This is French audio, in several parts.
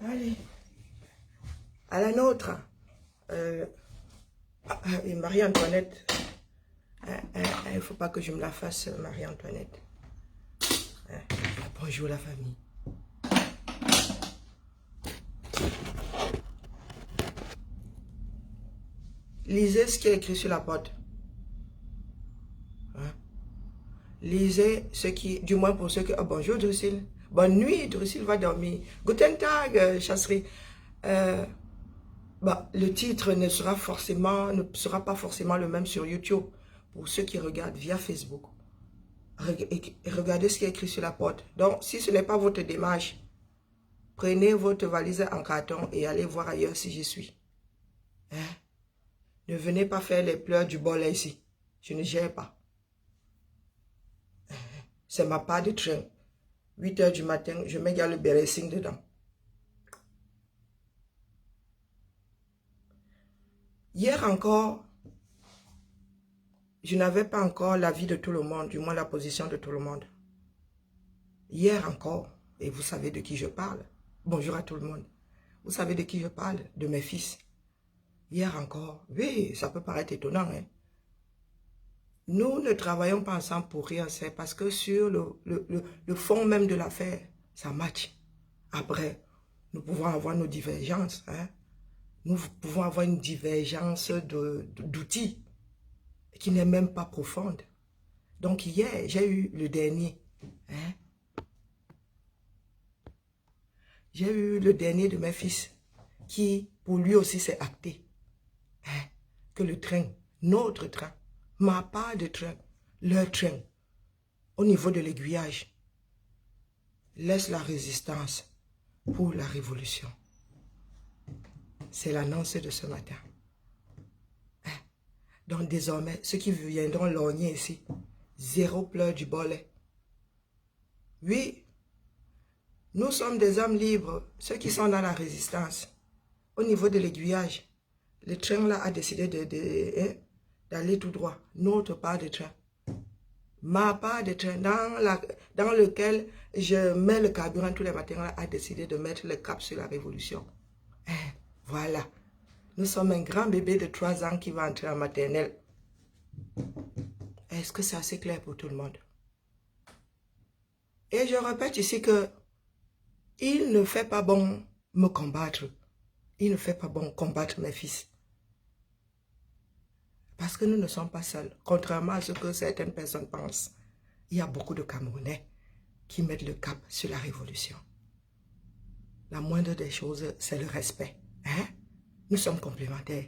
Allez, à la nôtre. Et Marie-Antoinette, il ne faut pas que je me la fasse, Marie-Antoinette. Bonjour la famille. Lisez ce qui est écrit sur la porte. Lisez ce qui, du moins pour ceux qui... Oh, bonjour Drusil. Bonne nuit, Drusil va dormir. Guten Tag, Chasserie. Le titre ne sera pas forcément le même sur YouTube. Pour ceux qui regardent via Facebook. Regardez ce qui est écrit sur la porte. Donc, si ce n'est pas votre démarche, prenez votre valise en carton et allez voir ailleurs si j'y suis. Ne venez pas faire les pleurs du bol ici. Je ne gère pas. C'est ma part de train. 8 h du matin, je mets le beressing dedans. Hier encore, je n'avais pas encore l'avis de tout le monde, du moins la position de tout le monde. Hier encore, et vous savez de qui je parle. Bonjour à tout le monde. Vous savez de qui je parle? De mes fils. Hier encore, oui, ça peut paraître étonnant. Nous ne travaillons pas ensemble pour rien, c'est parce que sur le fond même de l'affaire, ça match. Après, nous pouvons avoir nos divergences. Nous pouvons avoir une divergence d'outils qui n'est même pas profonde. Donc hier, j'ai eu le dernier. J'ai eu le dernier de mes fils qui, pour lui aussi, s'est acté. Que le train, notre train, ma part de train, leur train, au niveau de l'aiguillage, laisse la résistance pour la révolution. C'est l'annonce de ce matin. Donc désormais, ceux qui viendront lorgner ici, zéro pleur du bolet. Oui, nous sommes des hommes libres, ceux qui sont dans la résistance. Au niveau de l'aiguillage, le train là a décidé d'aller tout droit. Notre part de train. Ma part de train, dans lequel je mets le carburant tous les matins, là, a décidé de mettre le cap sur la révolution. Voilà. Nous sommes un grand bébé de 3 ans qui va entrer en maternelle. Est-ce que c'est assez clair pour tout le monde? Et je répète ici que il ne fait pas bon me combattre. Il ne fait pas bon combattre mes fils. Parce que nous ne sommes pas seuls. Contrairement à ce que certaines personnes pensent, il y a beaucoup de Camerounais qui mettent le cap sur la révolution. La moindre des choses, c'est le respect. Nous sommes complémentaires.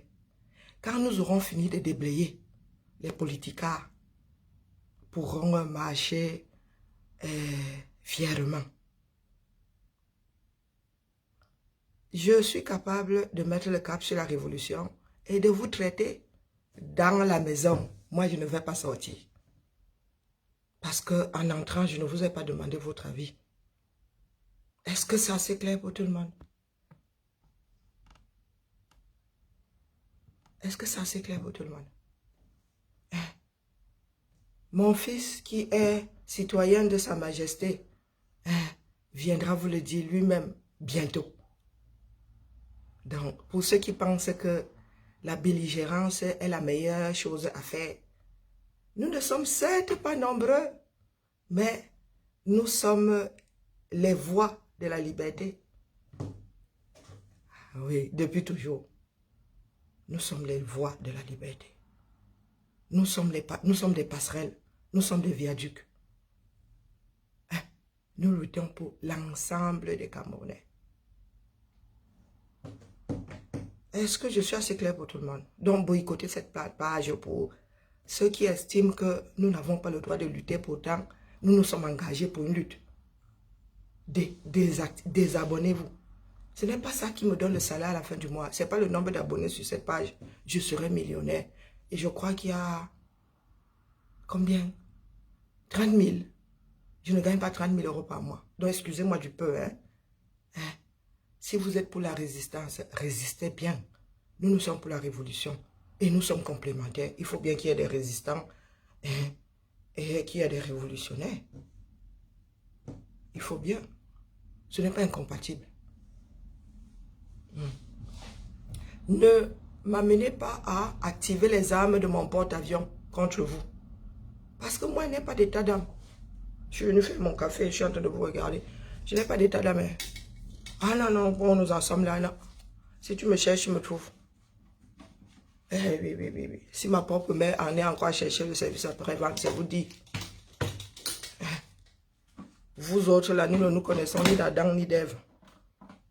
Quand nous aurons fini de déblayer, les politicards pourront marcher fièrement. Je suis capable de mettre le cap sur la révolution et de vous traiter dans la maison. Moi, je ne vais pas sortir. Parce qu'en entrant, je ne vous ai pas demandé votre avis. Est-ce que c'est assez clair pour tout le monde? Est-ce que c'est assez clair pour tout le monde? Mon fils qui est citoyen de Sa Majesté viendra vous le dire lui-même bientôt. Donc, pour ceux qui pensent que la belligérance est la meilleure chose à faire, nous ne sommes certes pas nombreux, mais nous sommes les voix de la liberté. Oui, depuis toujours. Nous sommes les voix de la liberté. Nous sommes des passerelles. Nous sommes des viaducs. Nous luttons pour l'ensemble des Camerounais. Est-ce que je suis assez clair pour tout le monde? Donc, boycottez cette page pour ceux qui estiment que nous n'avons pas le droit de lutter. Pourtant, nous nous sommes engagés pour une lutte. Désabonnez-vous. Ce n'est pas ça qui me donne le salaire à la fin du mois. Ce n'est pas le nombre d'abonnés sur cette page. Je serai millionnaire. Et je crois qu'il y a... Combien? 30 000. Je ne gagne pas 30 000 € par mois. Donc, excusez-moi du peu. Si vous êtes pour la résistance, résistez bien. Nous sommes pour la révolution. Et nous sommes complémentaires. Il faut bien qu'il y ait des résistants et qu'il y ait des révolutionnaires. Il faut bien. Ce n'est pas incompatible. Ne m'amenez pas à activer les armes de mon porte-avions contre vous. Parce que moi, je n'ai pas d'état d'âme. Je suis venu faire mon café, je suis en train de vous regarder. Je n'ai pas d'état d'âme. Ah non, non, bon, nous en sommes là, là. Si tu me cherches, tu me trouves. Eh oui, oui, oui, oui. Si ma propre mère en est encore à chercher le service après-vente, c'est vous dire. Vous autres, là, nous ne nous connaissons ni d'Adam ni d'Ève.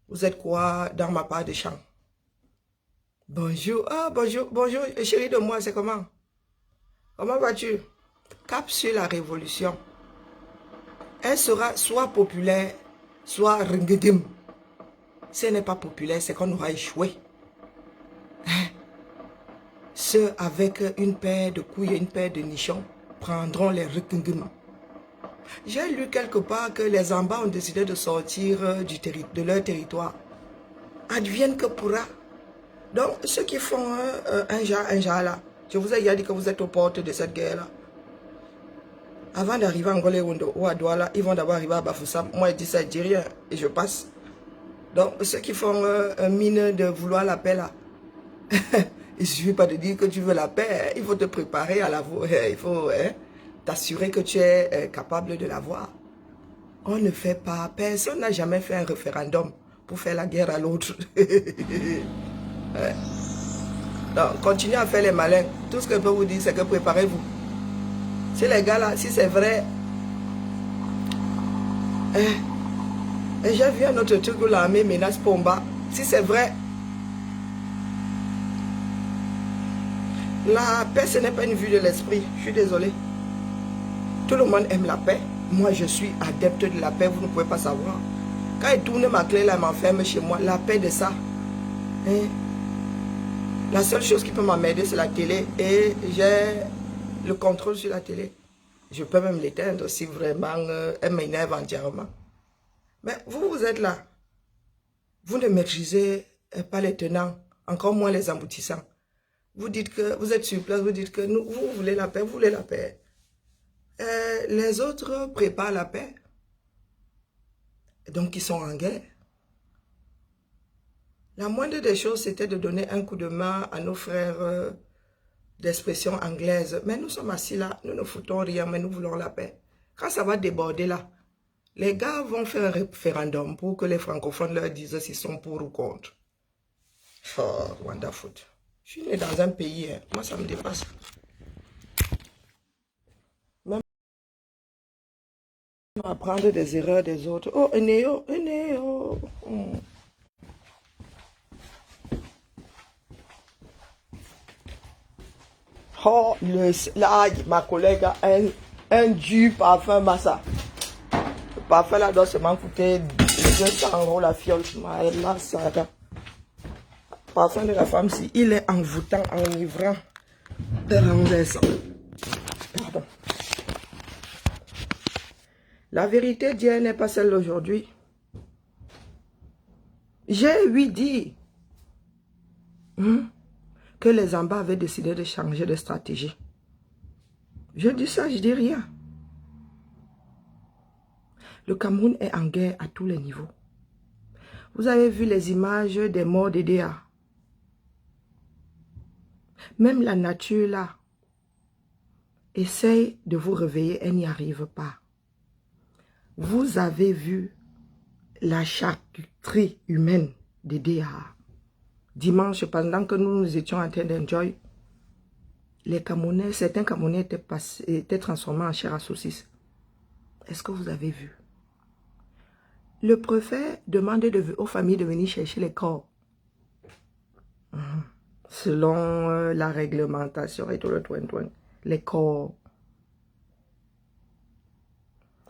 Vous êtes quoi dans ma part de champ? Bonjour. Ah, bonjour, bonjour, chérie de moi, c'est comment? Comment vas-tu? Cap sur la révolution. Elle sera soit populaire, soit ringuedim. Si elle n'est pas populaire, c'est qu'on aura échoué. Ceux avec une paire de couilles et une paire de nichons prendront les ringuedim. J'ai lu quelque part que les Amba ont décidé de sortir de leur territoire. Advienne que pourra. Donc, ceux qui font un genre là, je vous ai déjà dit que vous êtes aux portes de cette guerre-là. Avant d'arriver à Ngolé ou à Douala, ils vont d'abord arriver à Bafoussam. Moi, je dis ça, je dis rien et je passe. Donc, ceux qui font un mine de vouloir la paix là, il ne suffit pas de dire que tu veux la paix, il faut te préparer à l'avoir. Il faut t'assurer que tu es capable de l'avoir. On ne fait pas, personne n'a jamais fait un référendum pour faire la guerre à l'autre. Donc, continuez à faire les malins. Tout ce que je peux vous dire, c'est que préparez-vous. Si les gars là, si c'est vrai, j'ai vu un autre truc où l'armée menace Pomba. Si c'est vrai, la paix, ce n'est pas une vue de l'esprit. Je suis désolé. Tout le monde aime la paix. Moi, je suis adepte de la paix. Vous ne pouvez pas savoir. Quand il tourne ma clé là, il m'enferme chez moi. La paix de ça. La seule chose qui peut m'emmerder, c'est la télé. Et j'ai le contrôle sur la télé. Je peux même l'éteindre si vraiment elle m'énerve entièrement. Mais vous, vous êtes là. Vous ne maîtrisez pas les tenants, encore moins les aboutissants. Vous dites que vous êtes sur place, vous dites que nous, vous voulez la paix, vous voulez la paix. Les autres préparent la paix. Donc, ils sont en guerre. La moindre des choses, c'était de donner un coup de main à nos frères d'expression anglaise. Mais nous sommes assis là, nous ne foutons rien, mais nous voulons la paix. Quand ça va déborder là, les gars vont faire un référendum pour que les francophones leur disent s'ils sont pour ou contre. Oh, wonderful. Je suis né dans un pays, hein. Moi ça me dépasse. Même apprendre des erreurs des autres. Oh, Eneo, Eneo. Oh, là, ma collègue a un du parfum Massa. Le parfum là doit seulement coûter 200 € la fiole. Là, ça, là. Parfum de la femme, si il est envoûtant, enivrant, renversant. Pardon. La vérité d'hier n'est pas celle d'aujourd'hui. J'ai dit que les Amba avaient décidé de changer de stratégie. Je dis ça, je dis rien. Le Cameroun est en guerre à tous les niveaux. Vous avez vu les images des morts des DA. Même la nature là essaye de vous réveiller, elle n'y arrive pas. Vous avez vu la charcuterie humaine des DA. Dimanche, pendant que nous étions en train d'enjoy, les Camerounais, certains Camerounais étaient transformés en chair à saucisse. Est-ce que vous avez vu? Le préfet demandait aux familles de venir chercher les corps. Selon la réglementation et tout le toin-toin. Les corps.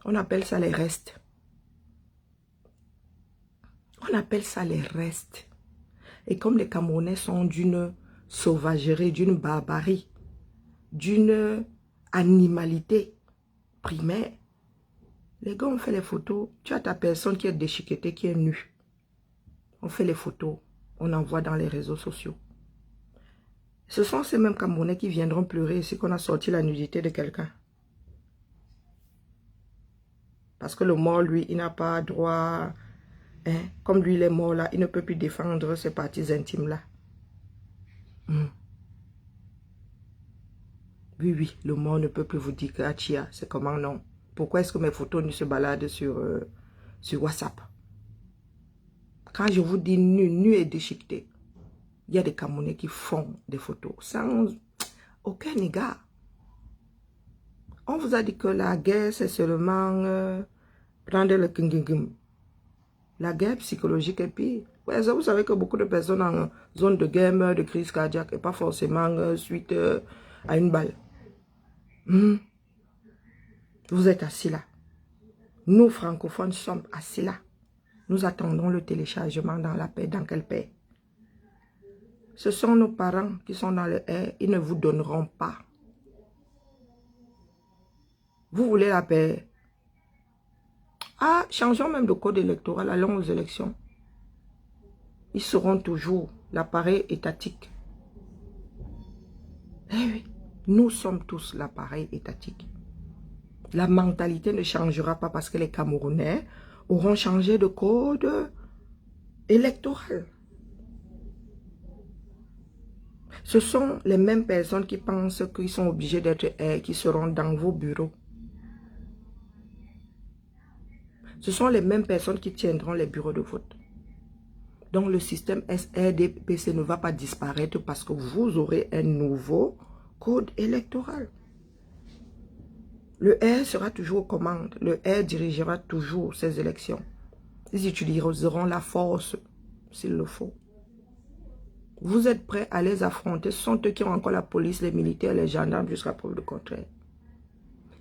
On appelle ça les restes. On appelle ça les restes. Et comme les Camerounais sont d'une sauvagerie, d'une barbarie, d'une animalité primaire, les gars, on fait les photos. Tu as ta personne qui est déchiquetée, qui est nue. On fait les photos. On envoie dans les réseaux sociaux. Ce sont ces mêmes Camerounais qui viendront pleurer ici qu'on a sorti la nudité de quelqu'un. Parce que le mort, lui, il n'a pas droit Hein? Comme lui, il est mort là, il ne peut plus défendre ses parties intimes là. Oui, oui, le mort ne peut plus vous dire que Achia, c'est comment non? Pourquoi est-ce que mes photos ne se baladent sur WhatsApp? Quand je vous dis nu et déchiqueté, il y a des Camerounais qui font des photos sans aucun égard. On vous a dit que la guerre, c'est seulement prendre le kingingim. La guerre psychologique est pire. Ouais, ça, vous savez que beaucoup de personnes en zone de guerre meurent de crise cardiaque et pas forcément suite à une balle. Vous êtes assis là. Nous, francophones, sommes assis là. Nous attendons le téléchargement dans la paix. Dans quelle paix? Ce sont nos parents qui sont dans le air. Ils ne vous donneront pas. Vous voulez la paix? Ah, changeons même de code électoral. Allons aux élections. Ils seront toujours l'appareil étatique. Eh oui, nous sommes tous l'appareil étatique. La mentalité ne changera pas parce que les Camerounais auront changé de code électoral. Ce sont les mêmes personnes qui pensent qu'ils sont obligés d'être qui seront dans vos bureaux. Ce sont les mêmes personnes qui tiendront les bureaux de vote. Donc le système SRDPC ne va pas disparaître parce que vous aurez un nouveau code électoral. Le R sera toujours aux commandes. Le R dirigera toujours ces élections. Ils utiliseront la force s'il le faut. Vous êtes prêts à les affronter. Ce sont eux qui ont encore la police, les militaires, les gendarmes jusqu'à preuve du contraire.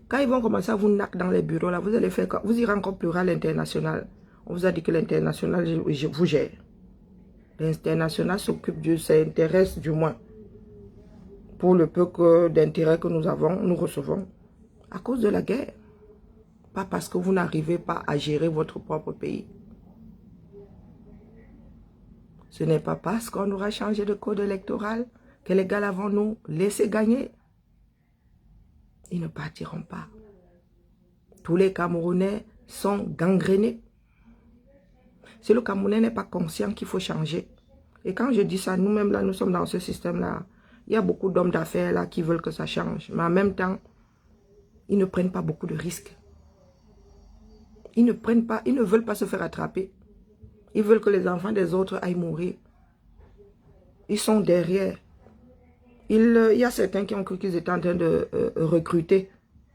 Quand ils vont commencer à vous knock dans les bureaux, là, vous allez faire quoi? Vous irez encore pleurer à l'international. On vous a dit que l'international, je vous gère. L'international s'occupe de ses intérêts, du moins. Pour le peu d'intérêt que nous avons, nous recevons. À cause de la guerre. Pas parce que vous n'arrivez pas à gérer votre propre pays. Ce n'est pas parce qu'on aura changé de code électoral que les gars vont nous laisser gagner. Ils ne partiront pas. Tous les Camerounais sont gangrénés. Si le Camerounais n'est pas conscient qu'il faut changer. Et quand je dis ça, nous-mêmes là, nous sommes dans ce système-là. Il y a beaucoup d'hommes d'affaires là qui veulent que ça change. Mais en même temps, ils ne prennent pas beaucoup de risques. Ils ne veulent pas se faire attraper. Ils veulent que les enfants des autres aillent mourir. Ils sont derrière. Il y a certains qui ont cru qu'ils étaient en train de recruter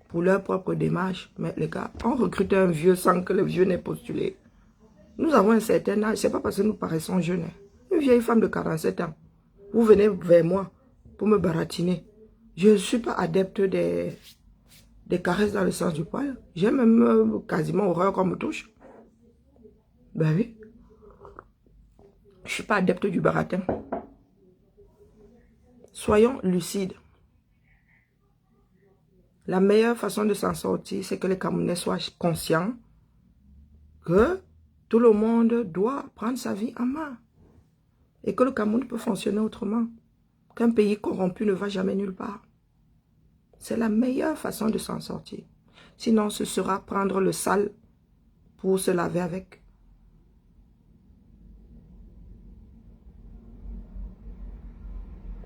pour leur propre démarche. Mais les gars, on recrute un vieux sans que le vieux n'ait postulé. Nous avons un certain âge. Ce n'est pas parce que nous paraissons jeunes. Une vieille femme de 47 ans. Vous venez vers moi pour me baratiner. Je ne suis pas adepte des caresses dans le sens du poil. J'ai même quasiment horreur qu'on me touche. Ben oui. Je ne suis pas adepte du baratin. Soyons lucides. La meilleure façon de s'en sortir, c'est que les Camerounais soient conscients que tout le monde doit prendre sa vie en main. Et que le Cameroun peut fonctionner autrement. Qu'un pays corrompu ne va jamais nulle part. C'est la meilleure façon de s'en sortir. Sinon, ce sera prendre le sale pour se laver avec.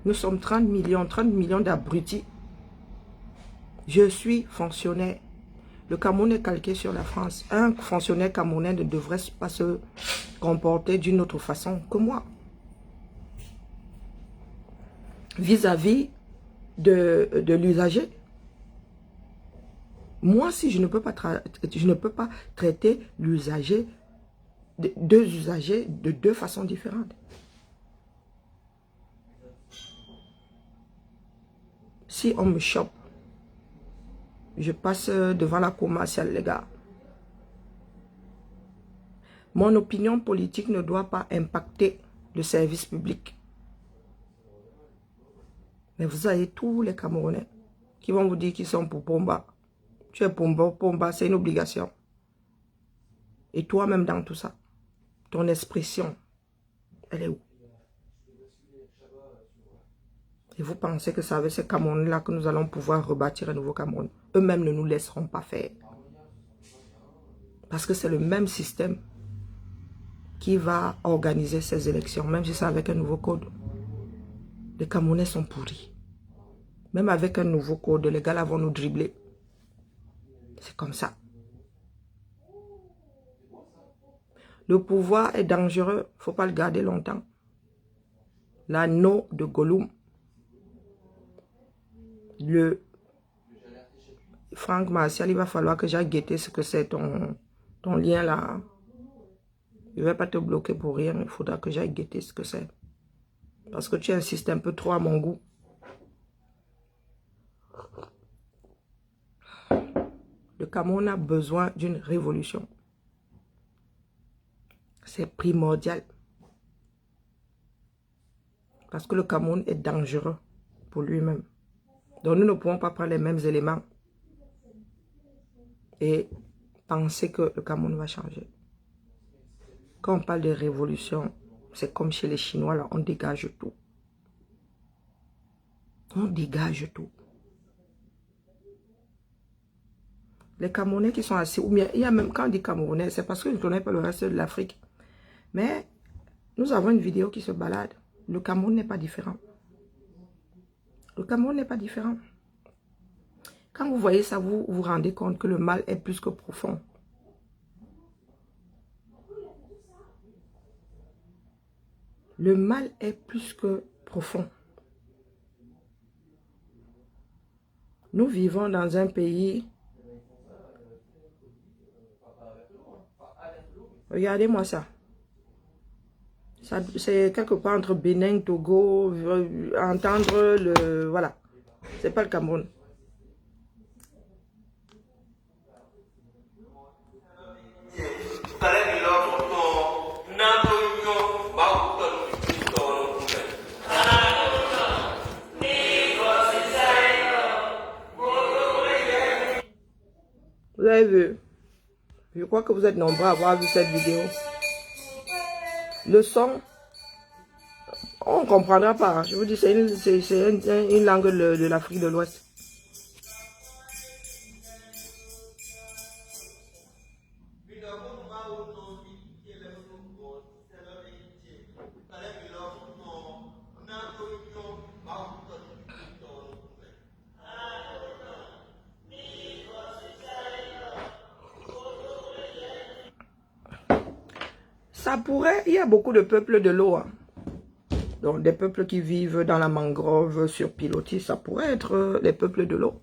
Nous sommes 30 millions d'abrutis. Je suis fonctionnaire. Le Cameroun est calqué sur la France. Un fonctionnaire camerounais ne devrait pas se comporter d'une autre façon que moi. Vis-à-vis de l'usager. Moi, si je ne peux pas traiter l'usager, deux usagers de deux façons différentes. Si on me chope, je passe devant la cour martiale, les gars. Mon opinion politique ne doit pas impacter le service public. Mais vous avez tous les Camerounais qui vont vous dire qu'ils sont pour Pomba. Tu es Pomba, c'est une obligation. Et toi-même dans tout ça, ton expression, elle est où? Et vous pensez que c'est avec ces Camerounais-là que nous allons pouvoir rebâtir un nouveau Cameroun? Eux-mêmes ne nous laisseront pas faire. Parce que c'est le même système. qui va organiser ces élections, même si c'est avec un nouveau code. Les Camerounais sont pourris. Même avec un nouveau code, les gars là vont nous dribbler. C'est comme ça. Le pouvoir est dangereux. Il ne faut pas le garder longtemps. L'anneau de Gollum. Franck Martial, il va falloir que j'aille guetter ce que c'est ton lien là. Je ne vais pas te bloquer pour rien. Il faudra que j'aille guetter ce que c'est. Parce que tu insistes un peu trop à mon goût. Le Cameroun a besoin d'une révolution. C'est primordial. Parce que le Cameroun est dangereux pour lui-même. Donc nous ne pouvons pas prendre les mêmes éléments et penser que le Cameroun va changer. Quand on parle de révolution, c'est comme chez les Chinois, là, on dégage tout. On dégage tout. Les Camerounais qui sont assis, ou bien, il y a même, quand on dit Camerounais, c'est parce que je ne connais pas le reste de l'Afrique. Mais nous avons une vidéo qui se balade. Le Cameroun n'est pas différent. Le Cameroun n'est pas différent. Quand vous voyez ça, vous vous rendez compte que le mal est plus que profond. Le mal est plus que profond. Nous vivons dans un pays... Regardez-moi ça. C'est quelque part entre Bénin, Togo, entendre le... Voilà. C'est pas le Cameroun. Vous avez vu? Je crois que vous êtes nombreux à avoir vu cette vidéo. Le son, on ne comprendra pas. Je vous dis, c'est une langue de l'Afrique de l'Ouest. Ça pourrait, il y a beaucoup de peuples de l'eau. Hein. Donc des peuples qui vivent dans la mangrove sur pilotis, ça pourrait être les peuples de l'eau.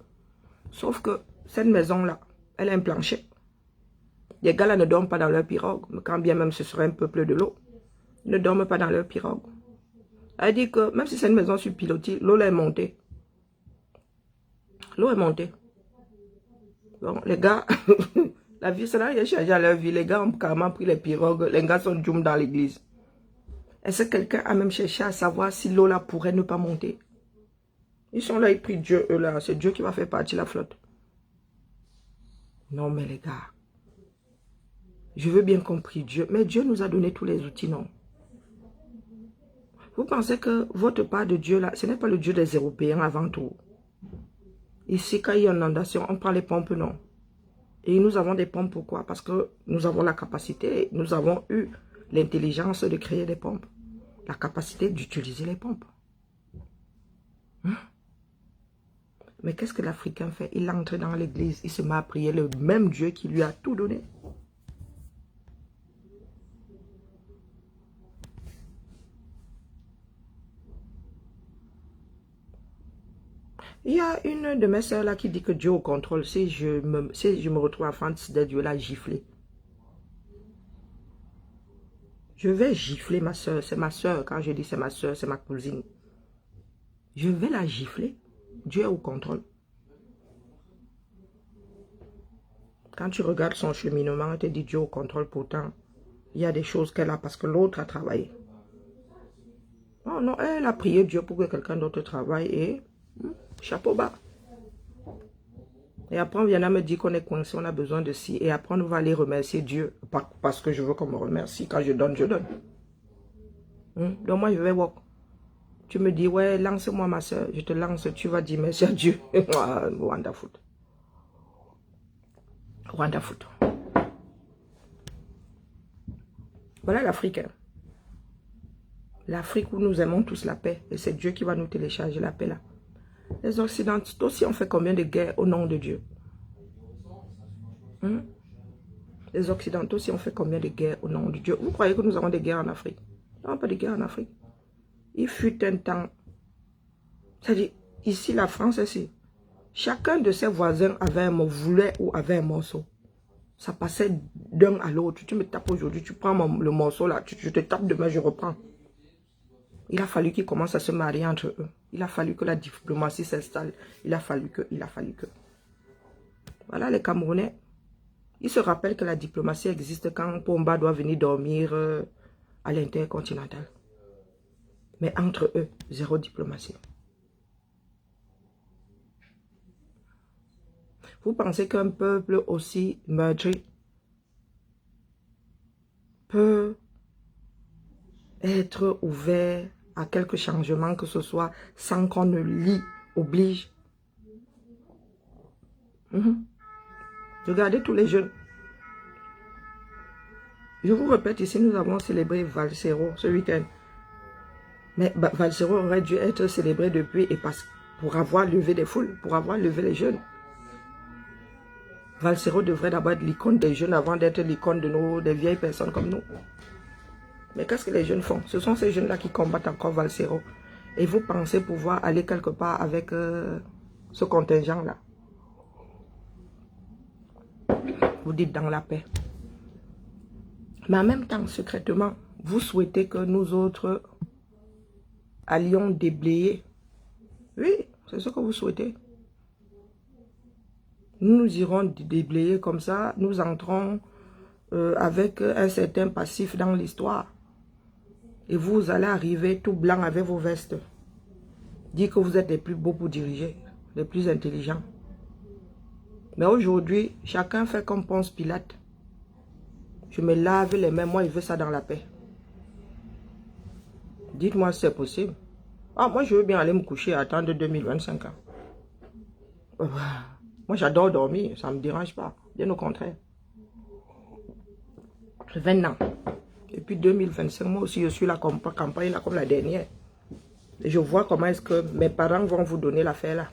Sauf que cette maison-là, elle a un plancher. Les gars là ne dorment pas dans leur pirogue. Quand bien même ce serait un peuple de l'eau, ils ne dorment pas dans leur pirogue. Elle dit que même si c'est une maison sur pilotis, l'eau est montée. L'eau est montée. Bon, les gars, la vie, ça n'a changé à leur vie. Les gars ont carrément pris les pirogues. Les gars sont djum dans l'église. Est-ce que quelqu'un a même cherché à savoir si l'eau là pourrait ne pas monter? Ils sont là, ils prient Dieu, eux là. C'est Dieu qui va faire partir la flotte. Non, mais les gars, je veux bien qu'on prie Dieu. Mais Dieu nous a donné tous les outils, non? Vous pensez que votre part de Dieu là, ce n'est pas le Dieu des Européens avant tout? Ici, quand il y a une inondation, on prend les pompes, non? Et nous avons des pompes, pourquoi? Parce que nous avons la capacité, nous avons eu l'intelligence de créer des pompes. La capacité d'utiliser les pompes. Mais qu'est-ce que l'Africain fait? Il entre dans l'église, il se met à prier le même Dieu qui lui a tout donné. Il y a une de mes soeurs là qui dit que Dieu au contrôle. Si je me retrouve en France de Dieu là, gifler. Je vais gifler ma soeur. C'est ma soeur. Quand je dis c'est ma soeur, c'est ma cousine. Je vais la gifler. Dieu est au contrôle. Quand tu regardes son cheminement, elle te dit Dieu au contrôle. Pourtant, il y a des choses qu'elle a parce que l'autre a travaillé. Oh non, elle a prié Dieu pour que quelqu'un d'autre travaille et chapeau bas. Et après, on vient à me dire qu'on est coincé, on a besoin de ci. Et après, on va aller remercier Dieu. Parce que je veux qu'on me remercie. Quand je donne, je donne. Donc moi, je vais walk. Tu me dis, ouais, lance-moi ma soeur. Je te lance, tu vas dire merci à Dieu. Wonderful. Wonderful. Voilà l'Afrique. Hein. L'Afrique où nous aimons tous la paix. Et c'est Dieu qui va nous télécharger la paix là. Les Occidentaux aussi ont fait combien de guerres au nom de Dieu? Les Occidentaux aussi ont fait combien de guerres au nom de Dieu? Vous croyez que nous avons des guerres en Afrique? Nous n'avons pas de guerre en Afrique. Il fut un temps. C'est-à-dire, ici, la France, ici, chacun de ses voisins avait un mot, voulait ou avait un morceau. Ça passait d'un à l'autre. Tu me tapes aujourd'hui, tu prends le morceau là, je te tape demain, je reprends. Il a fallu qu'ils commencent à se marier entre eux. Il a fallu que la diplomatie s'installe. Il a fallu que. Voilà les Camerounais. Ils se rappellent que la diplomatie existe quand Pomba doit venir dormir à l'intercontinental. Mais entre eux, zéro diplomatie. Vous pensez qu'un peuple aussi meurtri peut être ouvert à quelque changement que ce soit sans qu'on ne l'y oblige? Regardez tous les jeunes. Je vous répète, ici nous avons célébré Valsero ce week-end. Mais Valsero aurait dû être célébré depuis et pour avoir levé des foules, pour avoir levé les jeunes. Valsero devrait d'abord être l'icône des jeunes avant d'être l'icône des vieilles personnes comme nous. Mais qu'est-ce que les jeunes font? Ce sont ces jeunes-là qui combattent encore Valsero. Et vous pensez pouvoir aller quelque part avec ce contingent-là? Vous dites dans la paix. Mais en même temps, secrètement, vous souhaitez que nous autres allions déblayer. Oui, c'est ce que vous souhaitez. Nous irons déblayer comme ça. Nous entrons avec un certain passif dans l'histoire. Et vous allez arriver tout blanc avec vos vestes. Dire que vous êtes les plus beaux pour diriger, les plus intelligents. Mais aujourd'hui, chacun fait comme Ponce Pilate. Je me lave les mains, moi, il veut ça dans la paix. Dites-moi si c'est possible. Ah, moi, je veux bien aller me coucher à attendre 2025 ans. Moi, j'adore dormir, ça ne me dérange pas. Bien au contraire. 20 ans. Et puis 2025, moi aussi, je suis la campagne là, comme la dernière. Et je vois comment est-ce que mes parents vont vous donner l'affaire là.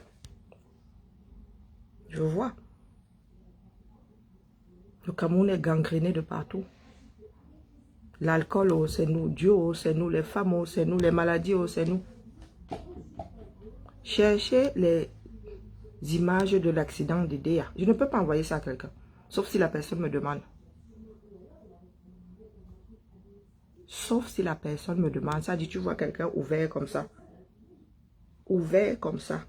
Je vois. Le Cameroun est gangréné de partout. L'alcool, oh, c'est nous. Dieu, oh, c'est nous. Les femmes, oh, c'est nous. Les maladies, oh, c'est nous. Cherchez les images de l'accident d'Idéa. Je ne peux pas envoyer ça à quelqu'un. Sauf si la personne me demande. Sauf si la personne me demande. Ça dit, tu vois quelqu'un ouvert comme ça. Ouvert comme ça.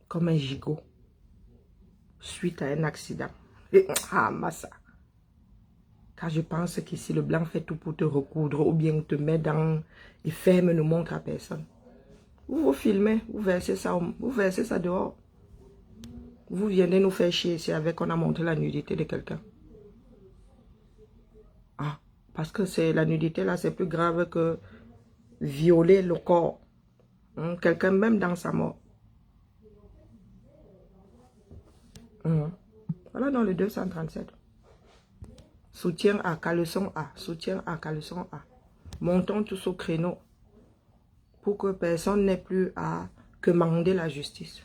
Comme un gigot. Suite à un accident. Et, ah, massa. Car je pense qu'ici, le blanc fait tout pour te recoudre ou bien te met dans... Et ferme ne montre à personne. Vous filmez, vous versez ça dehors. Vous venez nous faire chier ici avec on a montré la nudité de quelqu'un. Ah, parce que c'est la nudité là, c'est plus grave que violer le corps. Quelqu'un même dans sa mort. Voilà dans le 237. Soutien à caleçon A. Soutien à caleçon A. Montons tous au créneau. Pour que personne n'ait plus à commander la justice.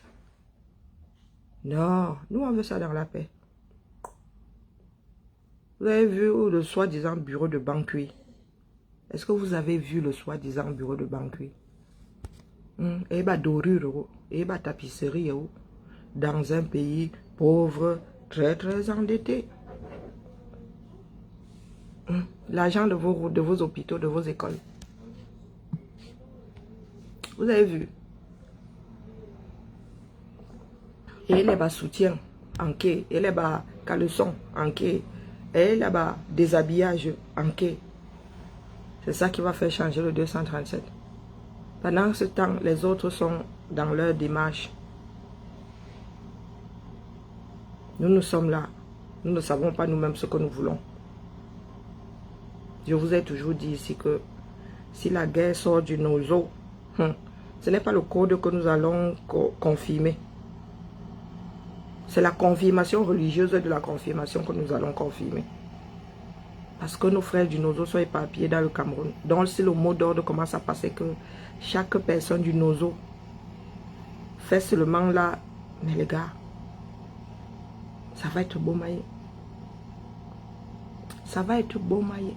Non, nous on veut ça dans la paix. Vous avez vu le soi-disant bureau de Banqui? Est-ce que vous avez vu le soi-disant bureau de Banqui? Et bah dorure, et bah tapisserie, dans un pays pauvre, très très endetté. L'argent de vos routes, de vos hôpitaux, de vos écoles. Vous avez vu? Et les bas soutien en quai, et les bas caleçon en quai, et les bas déshabillage en quai. C'est ça qui va faire changer le 237. Pendant ce temps, les autres sont dans leur démarche. Nous sommes là. Nous ne savons pas nous-mêmes ce que nous voulons. Je vous ai toujours dit ici que si la guerre sort de nos eaux, ce n'est pas le code que nous allons confirmer. C'est la confirmation religieuse de la confirmation que nous allons confirmer. Parce que nos frères du Nozo sont éparpillés dans le Cameroun. Donc si le mot d'ordre commence à passer que chaque personne du Nozo fait seulement là, mais les gars, ça va être beau maillé. Ça va être beau maillé.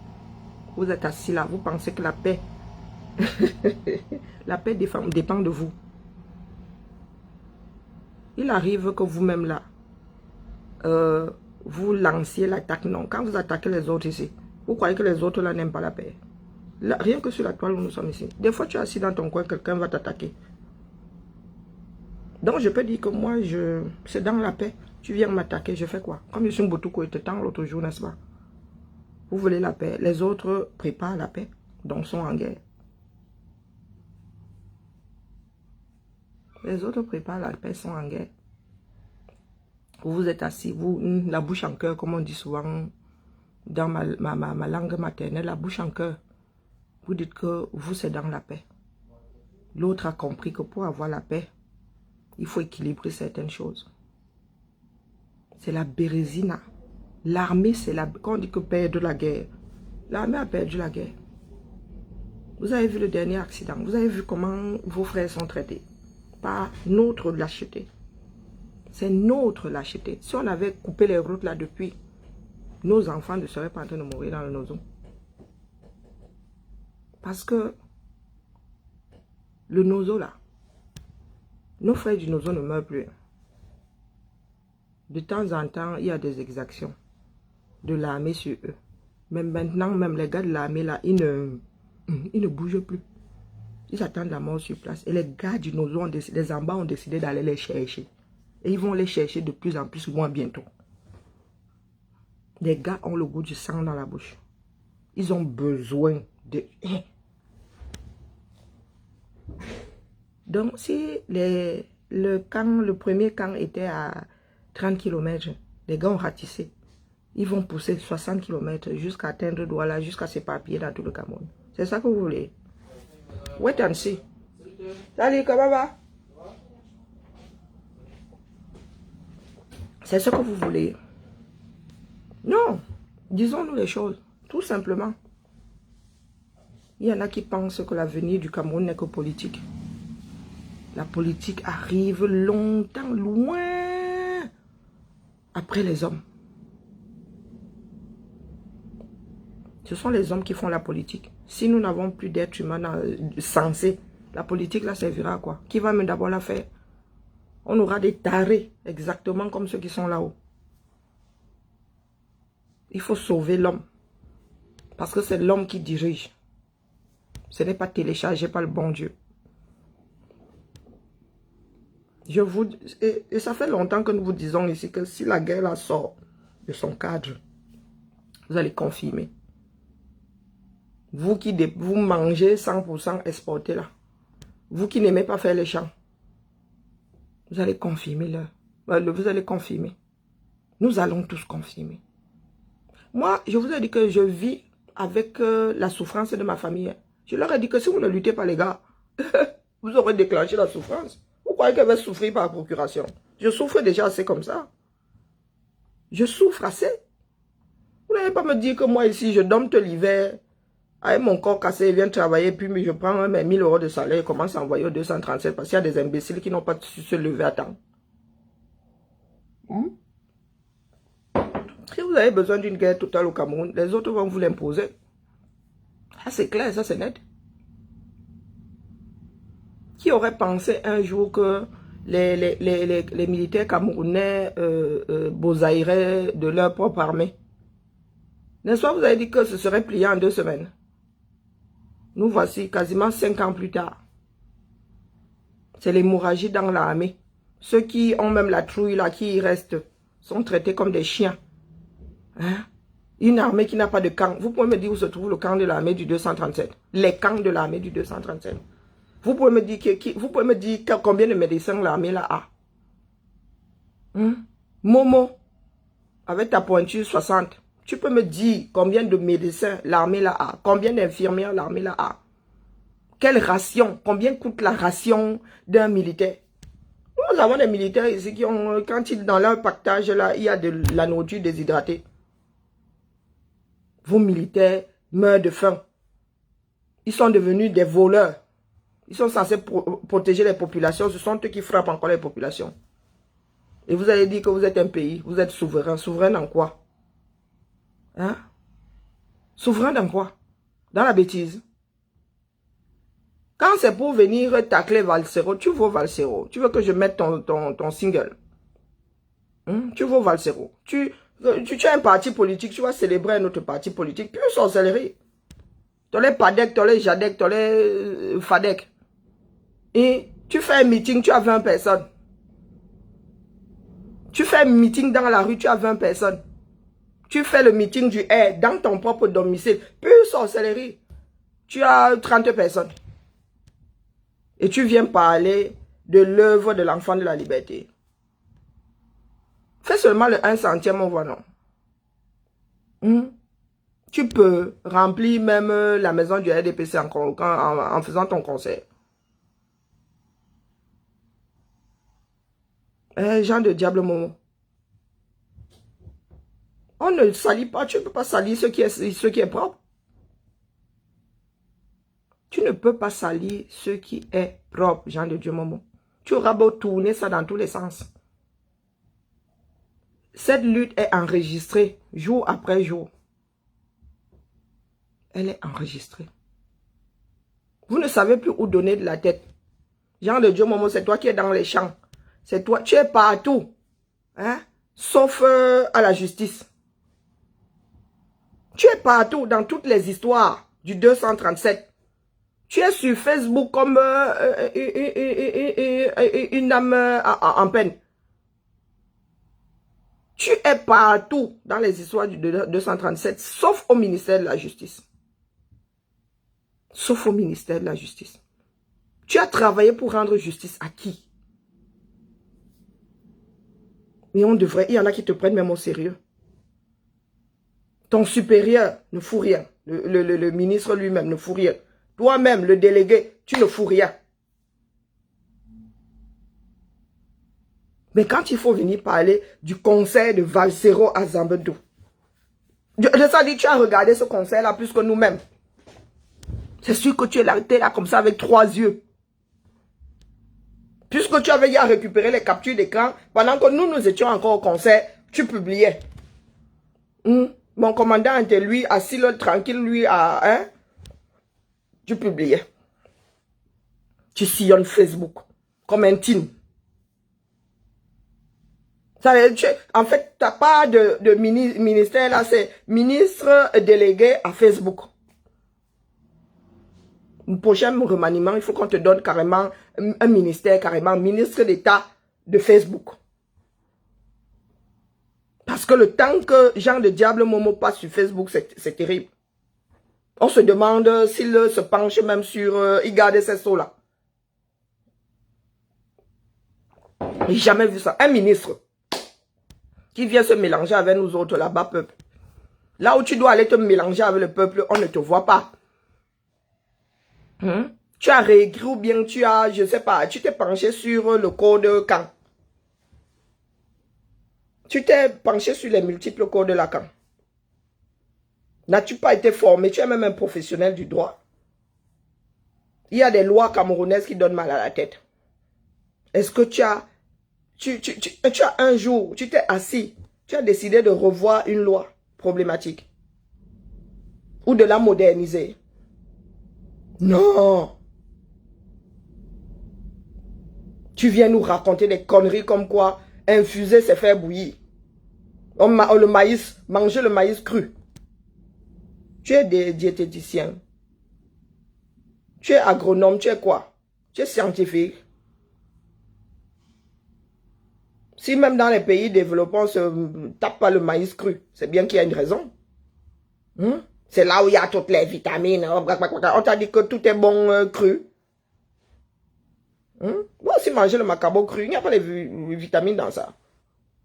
Vous êtes assis là, vous pensez que la paix, la paix dépend de vous. Il arrive que vous-même là, vous lanciez l'attaque. Non, quand vous attaquez les autres ici, vous croyez que les autres là n'aiment pas la paix. Là, rien que sur la toile où nous sommes ici. Des fois, tu es assis dans ton coin, quelqu'un va t'attaquer. Donc, je peux dire que moi, c'est dans la paix. Tu viens m'attaquer, je fais quoi? Comme je suis un Boutouko et te tend l'autre jour, n'est-ce pas? Vous voulez la paix. Les autres préparent la paix, donc sont en guerre. Les autres préparent la paix, sont en guerre. Vous êtes assis, vous, la bouche en cœur, comme on dit souvent dans ma langue maternelle, la bouche en cœur. Vous dites que vous, c'est dans la paix. L'autre a compris que pour avoir la paix, il faut équilibrer certaines choses. C'est la bérésina. L'armée, c'est la... Quand on dit que perdre la guerre, l'armée a perdu la guerre. Vous avez vu le dernier accident. Vous avez vu comment vos frères sont traités. Par notre lâcheté. C'est notre lâcheté. Si on avait coupé les routes là depuis, nos enfants ne seraient pas en train de mourir dans le Nozo. Parce que le Nozo là, nos frères du Nozo ne meurent plus. De temps en temps, il y a des exactions de l'armée sur eux. Mais maintenant, même les gars de l'armée là, ils ne bougent plus. Ils attendent la mort sur place. Et les gars du Nozo, les Amba ont décidé d'aller les chercher. Et ils vont les chercher de plus en plus loin bientôt. Les gars ont le goût du sang dans la bouche. Ils ont besoin de... Donc, si le premier camp était à 30 km, les gars ont ratissé. Ils vont pousser 60 km jusqu'à atteindre Douala, jusqu'à s'éparpiller dans tout le Cameroun. C'est ça que vous voulez? Wait and see. Salut, comment va? C'est ce que vous voulez. Non, disons-nous les choses, tout simplement. Il y en a qui pensent que l'avenir du Cameroun n'est que politique. La politique arrive longtemps, loin après les hommes. Ce sont les hommes qui font la politique. Si nous n'avons plus d'êtres humains sensés, la politique là servira à quoi? Qui va même d'abord la faire? On aura des tarés, exactement comme ceux qui sont là-haut. Il faut sauver l'homme. Parce que c'est l'homme qui dirige. Ce n'est pas téléchargé par le bon Dieu. Et ça fait longtemps que nous vous disons ici que si la guerre la sort de son cadre, vous allez confirmer. Vous qui vous mangez 100% exporté là. Vous qui n'aimez pas faire les champs. Vous allez confirmer là. Vous allez confirmer. Nous allons tous confirmer. Moi, je vous ai dit que je vis avec la souffrance de ma famille. Je leur ai dit que si vous ne luttez pas les gars, vous aurez déclenché la souffrance. Vous croyez qu'elle va souffrir par procuration? Je souffre déjà assez comme ça. Je souffre assez. Vous n'allez pas me dire que moi ici, je dompte l'hiver, avec mon corps cassé, je viens travailler, puis je prends mes 1000 € de salaire et commence à envoyer au 237 parce qu'il y a des imbéciles qui n'ont pas su se lever à temps. Si vous avez besoin d'une guerre totale au Cameroun, les autres vont vous l'imposer. Ça c'est clair, ça c'est net. Qui aurait pensé un jour que les militaires camerounais bosailleraient de leur propre armée? N'est-ce pas, vous avez dit que ce serait plié en 2 semaines. Nous voici quasiment 5 ans plus tard. C'est l'hémorragie dans l'armée. Ceux qui ont même la trouille là, qui y restent, sont traités comme des chiens. Hein? Une armée qui n'a pas de camp. Vous pouvez me dire où se trouve le camp de l'armée du 237. Les camps de l'armée du 237. Vous pouvez me dire, combien de médecins l'armée là a. Momo, avec ta pointure 60. Tu peux me dire combien de médecins l'armée là a. Combien d'infirmières l'armée là a. Quelle ration? Combien coûte la ration d'un militaire? Vous Nous avons des militaires ici qui ont, quand ils, dans leur pactage, là, il y a de la nourriture déshydratée. Vos militaires meurent de faim. Ils sont devenus des voleurs. Ils sont censés protéger les populations. Ce sont eux qui frappent encore les populations. Et vous allez dire que vous êtes un pays, vous êtes souverain. Souverain dans quoi? Hein? Souverain dans quoi? Dans la bêtise. Quand c'est pour venir tacler Valsero, tu veux Valsero. Tu veux que je mette ton single. Tu veux Valsero. Tu as un parti politique, tu vas célébrer un autre parti politique. Plus sorcellerie. Tu as les PADEC, tu as les JADEC, tu as les FADEC. Et tu fais un meeting, tu as 20 personnes. Tu fais un meeting dans la rue, tu as 20 personnes. Tu fais le meeting du air dans ton propre domicile. Plus sorcellerie. Tu as 30 personnes. Et tu viens parler de l'œuvre de l'enfant de la liberté. Fais seulement le 1 centième, on voit non. Tu peux remplir même la maison du RDPC en faisant ton concert. Jean de Diable Momo. On ne salit pas, tu ne peux pas salir ce qui est propre. Tu ne peux pas salir ce qui est propre, Jean de Dieu Momo. Tu auras beau tourner ça dans tous les sens. Cette lutte est enregistrée jour après jour. Elle est enregistrée. Vous ne savez plus où donner de la tête. Jean de Dieu Momo, c'est toi qui es dans les champs. C'est toi, tu es partout. Hein? Sauf à la justice. Tu es partout dans toutes les histoires du 237. Tu es sur Facebook comme une âme en peine. Tu es partout dans les histoires du 237, sauf au ministère de la Justice. Sauf au ministère de la Justice. Tu as travaillé pour rendre justice à qui? Mais on devrait, il y en a qui te prennent même au sérieux. Ton supérieur ne fout rien. Le ministre lui-même ne fout rien. Toi-même, le délégué, tu ne fous rien. Mais quand il faut venir parler du conseil de Valsero à Zambedou, je ça dit, tu as regardé ce conseil-là plus que nous-mêmes. C'est sûr que tu es là comme ça avec 3 yeux. Puisque tu avais à récupérer les captures d'écran, pendant que nous étions encore au conseil, tu publiais. Mon commandant était lui, assis là, tranquille, lui, tu publiais. Tu sillonnes Facebook comme un team. En fait, tu n'as pas de ministère là, c'est ministre délégué à Facebook. Au prochain remaniement, il faut qu'on te donne carrément un ministère, carrément ministre d'État de Facebook. Parce que le temps que Jean de Diable Momo passe sur Facebook, c'est terrible. On se demande s'il se penche même sur... il garde ses sauts là. J'ai jamais vu ça. Un ministre qui vient se mélanger avec nous autres là-bas, peuple. Là où tu dois aller te mélanger avec le peuple, on ne te voit pas. Tu as réécrit ou bien tu as, je sais pas, tu t'es penché sur le code Caen. Tu t'es penché sur les multiples codes de Lacan. N'as-tu pas été formé? Tu es même un professionnel du droit. Il y a des lois camerounaises qui donnent mal à la tête. Est-ce que tu as un jour, tu t'es assis, tu as décidé de revoir une loi problématique ou de la moderniser? Non. Tu viens nous raconter des conneries comme quoi infuser, c'est faire bouillir. Le maïs, manger le maïs cru. Tu es diététicien. Tu es agronome, tu es quoi? Tu es scientifique. Si même dans les pays développés, on ne se tape pas le maïs cru, c'est bien qu'il y a une raison. C'est là où il y a toutes les vitamines. On t'a dit que tout est bon cru. Moi aussi manger le macabo cru, il n'y a pas les vitamines dans ça.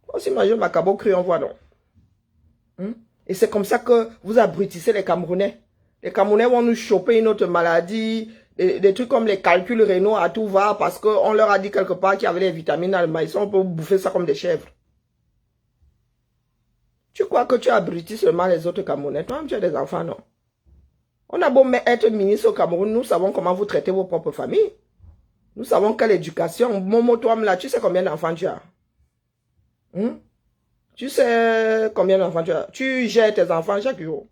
Moi aussi manger le macabo cru, on voit non. Et c'est comme ça que vous abrutissez les Camerounais. Les Camerounais vont nous choper une autre maladie, des trucs comme les calculs rénaux à tout va parce qu'on leur a dit quelque part qu'il y avait les vitamines dans le maïs. On peut bouffer ça comme des chèvres. Tu crois que tu abrutis seulement les autres Camerounais? Toi-même, tu as des enfants, non? On a beau être ministre au Cameroun, nous savons comment vous traitez vos propres familles. Nous savons quelle éducation. Momo, toi, là, tu sais combien d'enfants tu as? Tu sais combien d'enfants tu as? Tu gères tes enfants chaque jour.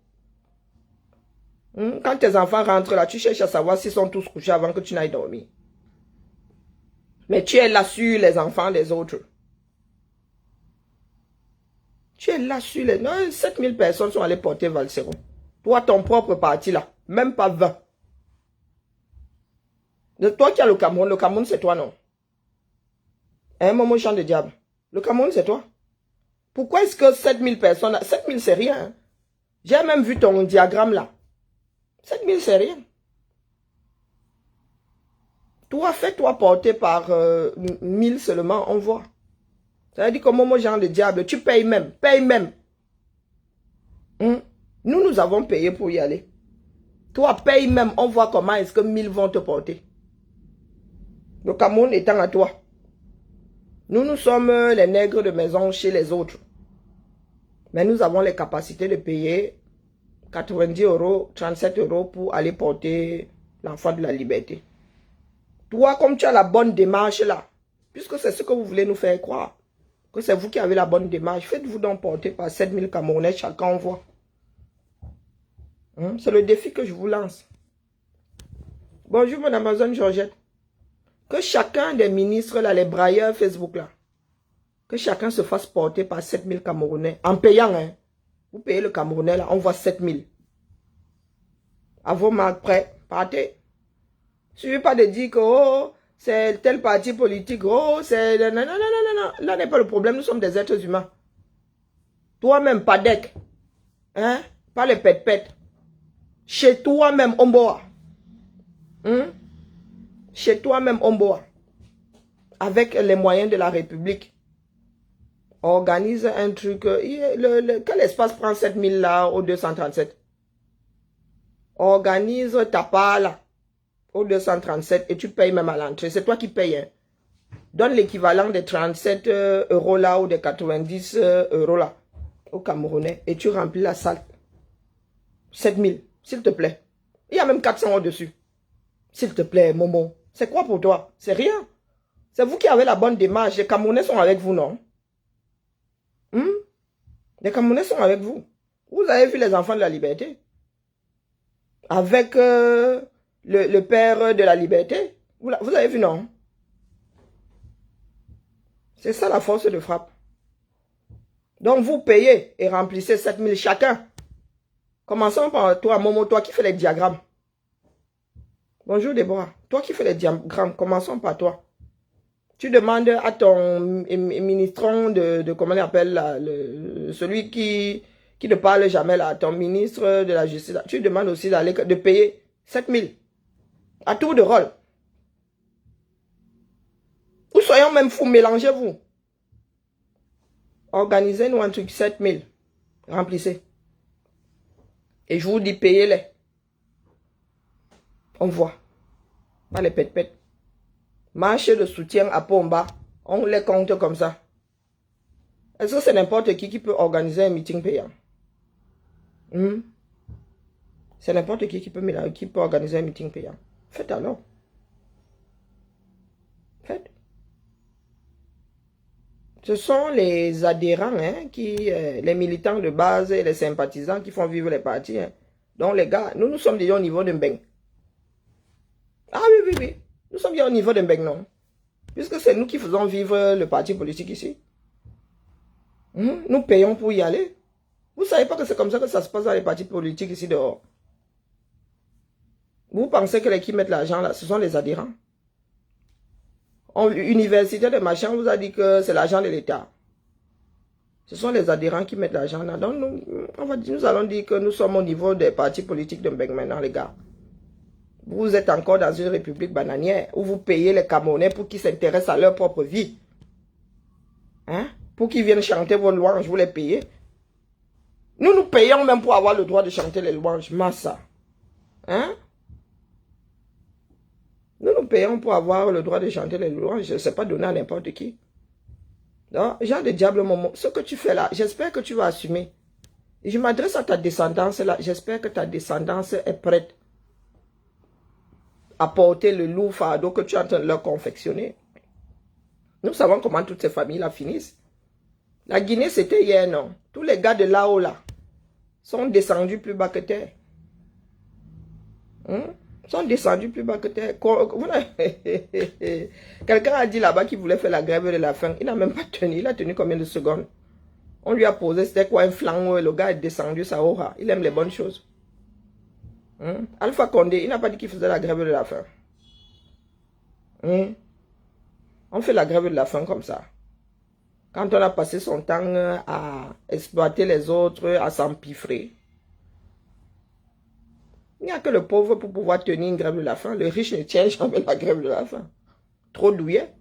Quand tes enfants rentrent là, tu cherches à savoir s'ils sont tous couchés avant que tu n'ailles dormir. Mais tu es là sur les enfants des autres. Tu es là sur les... Non, 7000 personnes sont allées porter Valsero. Toi, ton propre parti là, même pas 20. De toi qui as le Cameroun c'est toi, non? Un moment champ de diable. Le Cameroun c'est toi. Pourquoi est-ce que 7000 personnes, 7000 c'est rien. Hein? J'ai même vu ton diagramme là. 7000 c'est rien. Toi, fais-toi porter par 1000 seulement, on voit. Ça veut dire que Momo genre de diable, tu payes même, paye même. Nous avons payé pour y aller. Toi, paye même, on voit comment est-ce que 1000 vont te porter. Le Cameroun étant à toi. Nous sommes les nègres de maison chez les autres. Mais nous avons les capacités de payer 90 €, 37 € pour aller porter l'enfant de la liberté. Toi, comme tu as la bonne démarche là, puisque c'est ce que vous voulez nous faire croire, que c'est vous qui avez la bonne démarche, faites-vous donc porter par 7000 Camerounais, chacun on voit. C'est le défi que je vous lance. Bonjour, mon Amazon Georgette. Que chacun des ministres, là, les brailleurs Facebook, là, que chacun se fasse porter par 7000 Camerounais. En payant, hein. Vous payez le Camerounais, là, on voit 7000. À vos marques prêts, partez. Il ne suffit pas de dire que, oh, c'est tel parti politique, oh, c'est... Non, non, non, non, non. Là n'est pas le problème, nous sommes des êtres humains. Toi-même, pas d'ec. Hein? Pas les pète-pète. Chez toi-même, Omboa. Chez toi-même, Omboa. Avec les moyens de la République. Organise un truc. Quel espace prend 7000 là au 237? Organise ta part là au 237 et tu payes même à l'entrée. C'est toi qui payes. Hein. Donne l'équivalent des 37 € là ou des 90 € là au Camerounais et tu remplis la salle. 7000, s'il te plaît. Il y a même 400 € dessus. S'il te plaît, Momo. C'est quoi pour toi? C'est rien. C'est vous qui avez la bonne démarche. Les Camerounais sont avec vous, non? Les Camerounais sont avec vous. Vous avez vu les enfants de la liberté? Avec le père de la liberté? Vous avez vu, non? C'est ça la force de frappe. Donc vous payez et remplissez 7000 chacun. Commençons par toi, Momo, toi qui fais les diagrammes. Bonjour Déborah. Toi qui fais les diagrammes, commençons par toi. Tu demandes à ton ministron de comment il appelle là, celui qui ne parle jamais là, ton ministre de la justice, là, tu demandes aussi de payer 7000 à tour de rôle. Ou soyons même fous, mélangez-vous. Organisez-nous un truc 7000. Remplissez. Et je vous dis, payez-les. On voit. Pas les pète-pète. Marche de soutien à Pomba. On les compte comme ça. Est-ce que c'est n'importe qui peut organiser un meeting payant? C'est n'importe qui peut organiser un meeting payant. Faites alors. Faites. Ce sont les adhérents, hein, les militants de base et les sympathisants qui font vivre les partis. Hein. Donc les gars, nous sommes déjà au niveau de Mbeng. Ah oui. Nous sommes bien au niveau de Mbeng, non? Puisque c'est nous qui faisons vivre le parti politique ici. Nous payons pour y aller. Vous ne savez pas que c'est comme ça que ça se passe dans les partis politiques ici dehors. Vous pensez que les qui mettent l'argent là, ce sont les adhérents. Université de machin, on vous a dit que c'est l'argent de l'État. Ce sont les adhérents qui mettent l'argent là. Donc nous allons dire que nous sommes au niveau des partis politiques de Mbeng maintenant, les gars. Vous êtes encore dans une république bananière où vous payez les Camerounais pour qu'ils s'intéressent à leur propre vie. Hein? Pour qu'ils viennent chanter vos louanges, vous les payez. Nous payons même pour avoir le droit de chanter les louanges. Massa. Hein? Nous payons pour avoir le droit de chanter les louanges. Je ne sais pas donner à n'importe qui. Non, Jean de diable, Momo, ce que tu fais là, j'espère que tu vas assumer. Et je m'adresse à ta descendance là. J'espère que ta descendance est prête à porter le lourd fardeau que tu es en train de leur confectionner. Nous savons comment toutes ces familles là finissent. La Guinée, c'était hier, non? Tous les gars de là-haut là sont descendus plus bas que terre. Sont descendus plus bas que terre. Quelqu'un a dit là-bas qu'il voulait faire la grève de la faim. Il n'a même pas tenu. Il a tenu combien de secondes? On lui a posé, c'était quoi, un flanc? Le gars est descendu, ça aura. Il aime les bonnes choses. Alpha Condé, il n'a pas dit qu'il faisait la grève de la faim. On fait la grève de la faim comme ça. Quand on a passé son temps à exploiter les autres, à s'empiffrer. Il n'y a que le pauvre pour pouvoir tenir une grève de la faim. Le riche ne tient jamais la grève de la faim. Trop douillet.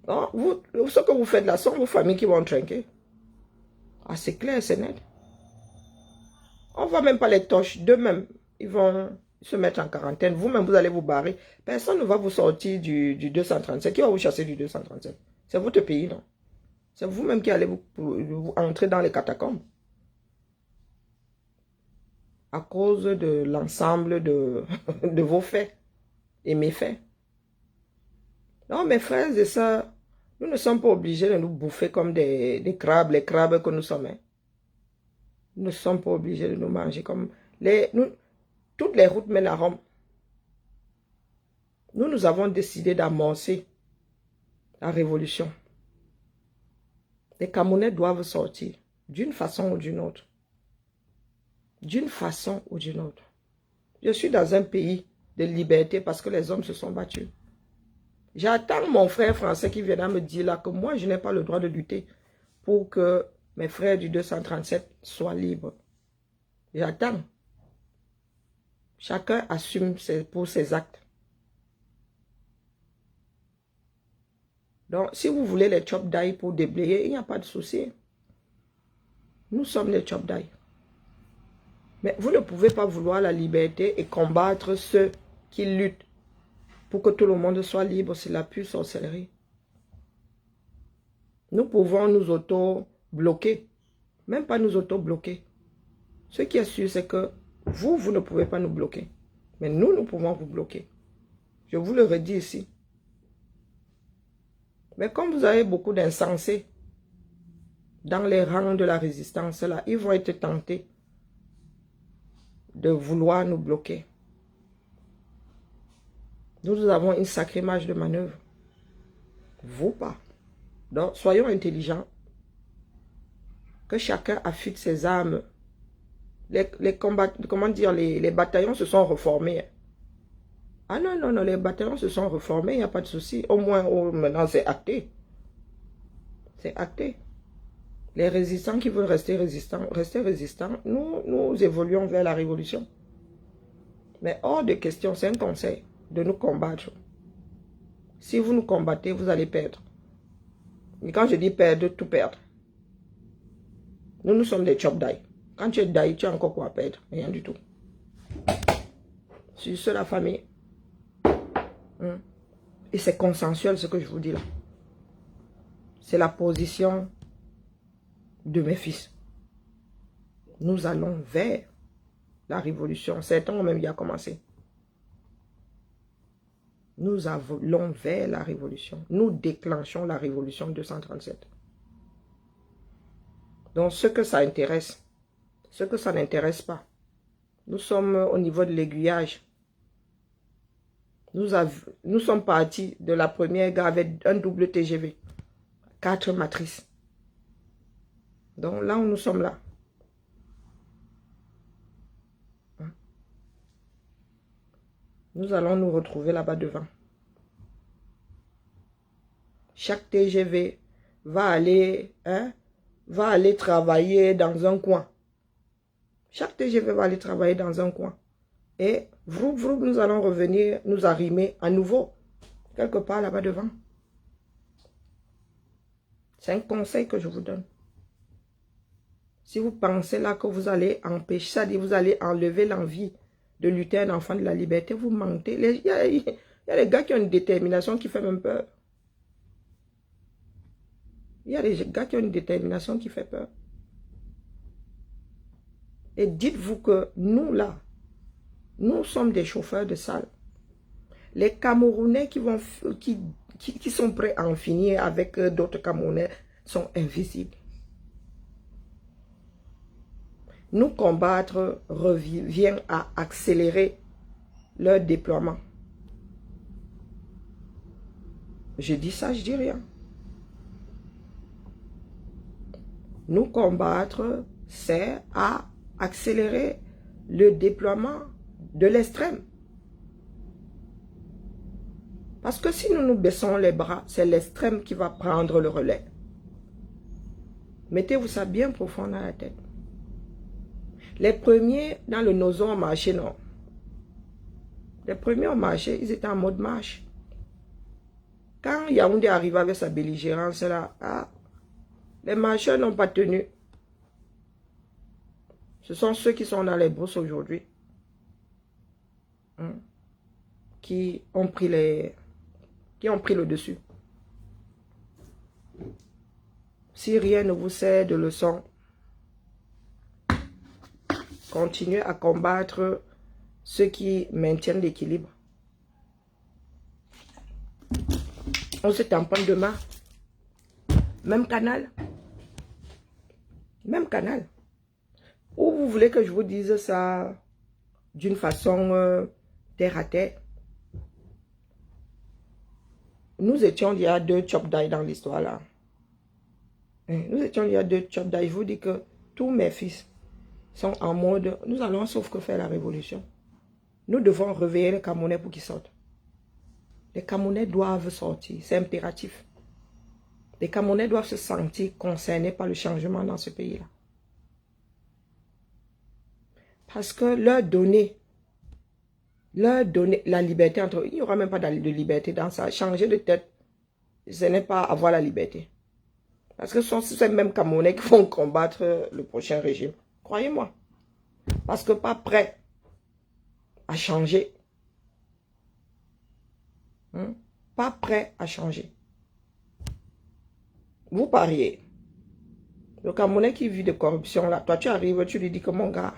Non, ce que vous faites là, sont vos familles qui vont trinquer. Ah, c'est clair, c'est net. On ne voit même pas les torches d'eux-mêmes. Ils vont se mettre en quarantaine. Vous-même, vous allez vous barrer. Personne ne va vous sortir du 237. Qui va vous chasser du 237? C'est votre pays, non? C'est vous-même qui allez vous entrer dans les catacombes. À cause de l'ensemble de vos faits et méfaits. Non, mes frères et sœurs, nous ne sommes pas obligés de nous bouffer comme des crabes, les crabes que nous sommes. Nous ne sommes pas obligés de nous manger comme... toutes les routes mènent à Rome. Nous avons décidé d'amorcer la révolution. Les Camerounais doivent sortir d'une façon ou d'une autre. D'une façon ou d'une autre. Je suis dans un pays de liberté parce que les hommes se sont battus. J'attends mon frère français qui viendra me dire là que moi, je n'ai pas le droit de lutter pour que mes frères du 237 soient libres. J'attends. Chacun assume pour ses actes. Donc, si vous voulez les chop d'ail pour déblayer, il n'y a pas de souci. Nous sommes les chop d'ail. Mais vous ne pouvez pas vouloir la liberté et combattre ceux qui luttent pour que tout le monde soit libre. C'est la pure sorcellerie. Nous pouvons nous auto-bloquer. Même pas nous auto-bloquer. Ce qui est sûr, c'est que vous ne pouvez pas nous bloquer. Mais nous pouvons vous bloquer. Je vous le redis ici. Mais comme vous avez beaucoup d'insensés dans les rangs de la résistance, là, ils vont être tentés de vouloir nous bloquer. Nous avons une sacrée marge de manœuvre. Vous pas. Donc, soyons intelligents. Que chacun affûte ses armes. Les combats, comment dire, les bataillons se sont reformés. Ah non, non, non, les bataillons se sont reformés, il n'y a pas de souci. Au moins, maintenant, c'est acté. C'est acté. Les résistants qui veulent rester résistants, nous évoluons vers la révolution. Mais hors de question, c'est un conseil de nous combattre. Si vous nous combattez, vous allez perdre. Et quand je dis perdre, tout perdre. Nous sommes des chop d'ail. Quand tu es d'ail, tu as encore quoi perdre? Rien du tout. C'est la famille. Et c'est consensuel ce que je vous dis là. C'est la position de mes fils. Nous allons vers la révolution. Certains ont même déjà commencé. Nous allons vers la révolution. Nous déclenchons la révolution 237. Donc, ce que ça intéresse, ce que ça n'intéresse pas. Nous sommes au niveau de l'aiguillage. Nous sommes partis de la première gare avec un double TGV. 4 matrices. Donc là où nous sommes là. Nous allons nous retrouver là-bas devant. Chaque TGV va aller travailler dans un coin. Chaque TGV va aller travailler dans un coin. Et nous allons revenir nous arrimer à nouveau, quelque part là-bas devant. C'est un conseil que je vous donne. Si vous pensez là que vous allez empêcher, c'est-à-dire vous allez enlever l'envie de lutter un enfant de la liberté, vous mentez. Il y a des gars qui ont une détermination qui fait même peur. Il y a des gars qui ont une détermination qui fait peur. Et dites-vous que nous, là, nous sommes des chauffeurs de salle. Les Camerounais qui sont prêts à en finir avec d'autres Camerounais sont invisibles. Nous combattre revient à accélérer leur déploiement. Je dis ça, je dis rien. Nous combattre, c'est à accélérer le déploiement de l'extrême. Parce que si nous nous baissons les bras, c'est l'extrême qui va prendre le relais. Mettez-vous ça bien profond dans la tête. Les premiers dans le Nozo ont marché, non. Les premiers ont marché, ils étaient en mode marche. Quand Yaoundé arrive avec sa belligérance là, les marcheurs n'ont pas tenu. Ce sont ceux qui sont dans les brousses aujourd'hui qui ont pris le dessus. Si rien ne vous sert de leçon, continuez à combattre ceux qui maintiennent l'équilibre. On se tamponne demain. Même canal. Même canal. Ou vous voulez que je vous dise ça d'une façon terre à terre? Nous étions il y a 2 chop die dans l'histoire là. Nous étions il y a 2 chop die. Je vous dis que tous mes fils sont en mode, nous allons sauf que faire la révolution. Nous devons réveiller les Camerounais pour qu'ils sortent. Les Camerounais doivent sortir, c'est impératif. Les Camerounais doivent se sentir concernés par le changement dans ce pays-là. Parce que leur donner la liberté entre eux, il n'y aura même pas de liberté dans ça. Changer de tête, ce n'est pas avoir la liberté. Parce que ce sont ces mêmes Camerounais qui vont combattre le prochain régime. Croyez-moi. Parce que pas prêts à changer. Pas prêts à changer. Vous pariez. Le Camerounais qui vit de corruption, là, toi tu arrives, tu lui dis que mon gars,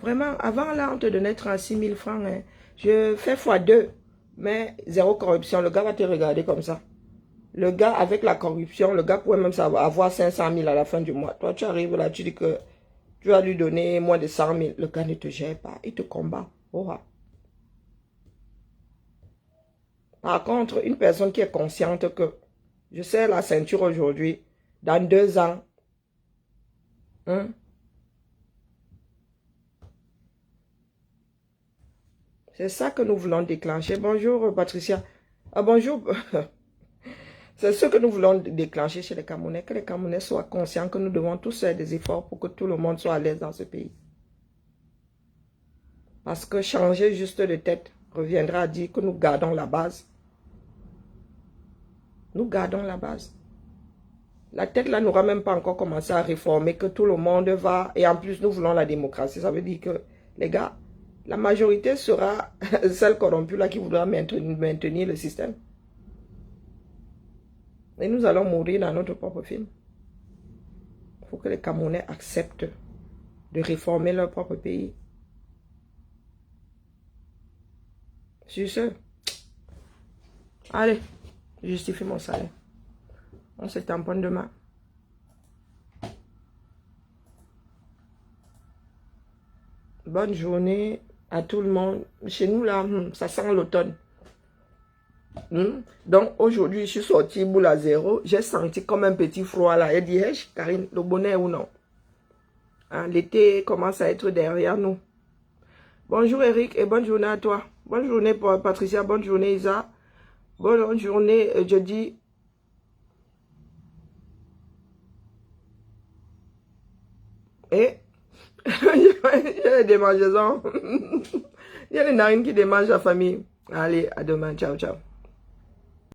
vraiment, avant là, on te donnait 36 000 francs. Hein. Je fais x2, mais zéro corruption. Le gars va te regarder comme ça. Le gars, avec la corruption, le gars pourrait même avoir 500 000 à la fin du mois. Toi, tu arrives là, tu dis que tu vas lui donner moins de 100 000. Le gars ne te gère pas, il te combat. Oh. Par contre, une personne qui est consciente que je serre la ceinture aujourd'hui, dans 2 ans, c'est ça que nous voulons déclencher. Bonjour Patricia. Bonjour. C'est ce que nous voulons déclencher chez les Camerounais. Que les Camerounais soient conscients que nous devons tous faire des efforts pour que tout le monde soit à l'aise dans ce pays. Parce que changer juste de tête reviendra à dire que nous gardons la base. Nous gardons la base. La tête là n'aura même pas encore commencé à réformer, que tout le monde va... Et en plus, nous voulons la démocratie. Ça veut dire que, les gars, la majorité sera celle corrompue là qui voudra maintenir le système. Et nous allons mourir dans notre propre film. Il faut que les Camerounais acceptent de réformer leur propre pays. Sur ce, allez, justifie mon salaire. On se tamponne demain. Bonne journée à tout le monde. Chez nous là, ça sent l'automne. Donc aujourd'hui, je suis sorti boule à 0. J'ai senti comme un petit froid là. Elle dit, hey, Karine, le bonnet ou non? Hein, l'été commence à être derrière nous. Bonjour Eric et bonne journée à toi. Bonne journée pour Patricia, bonne journée Isa. Bonne journée, je dis. Et il y a des démangeaisons. Il y a les narines qui démangent la famille. Allez, à demain. Ciao, ciao.